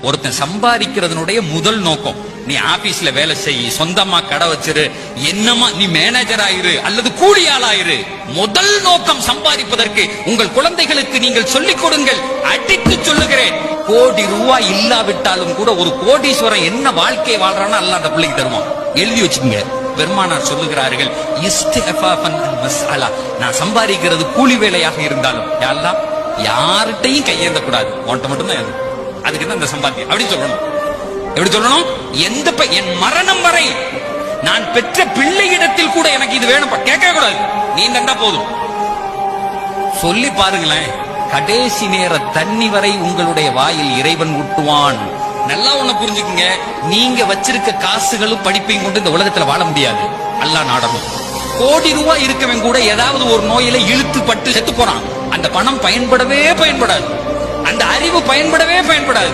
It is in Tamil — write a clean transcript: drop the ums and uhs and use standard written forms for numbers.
ஒருத்தன் சம்பாதிக்கிறதுனுடைய முதல் நோக்கம், நீ ஆபீஸ்ல வேலை செய், சொந்தமா கடை வச்சிரு, என்னமா நீ மேனேஜர் ஆயிரு அல்லது கூலியாளாயிரு. முதல் நோக்கம் சம்பாதிப்பதற்கு உங்கள் குழந்தைகளுக்கு நீங்கள் சொல்லிக் கொடுங்கள். அடித்து சொல்லுகிறேன், கோடி ரூபாய் இல்லாவிட்டாலும் கூட ஒரு கோடீஸ்வரன் என்ன வாழ்க்கை வாழ்றான்னு அல்லாஹ் அந்த பிள்ளைக்கு தருவான். எழுதி வச்சுக்கோங்க. பெருமானார் சொல்லுகிறார்கள், நான் சம்பாதிக்கிறது கூலி வேலையாக இருந்தாலும் யாரெல்லாம் யார்கிட்டையும் கையேந்த கூடாது, உன்கிட்ட மட்டும்தான். அதுக்கு தான் இந்த சம்பாத்தியம் அப்படின்னு சொல்லணும். எப்படி சொல்லணும்? என் மரணம் வரை நான் பெற்ற பிள்ளையிடத்தில் கூட எனக்கு இது வேணும் கேட்க கூடாது, நீ தந்தா போதும். சொல்லி பாருங்களேன், கடைசி நேர தண்ணி வரை உங்களுடைய வாயில் இறைவன் ஊட்டுவான். நல்லா ஒண்ணு புரிஞ்சுக்குங்க, நீங்க வச்சிருக்க காசுகளும் படிப்பையும் கொண்டு இந்த உலகத்துல வாழ முடியாது. அல்லாஹ் நாடணும். கோடி ரூபாய் இருக்கவன் கூட ஏதாவது ஒரு நோயில இழுத்து பட்டு செத்து போறான். அந்த பணம் பயன்படவே பயன்படாது, அந்த அறிவு பயன்படவே பயன்படாது.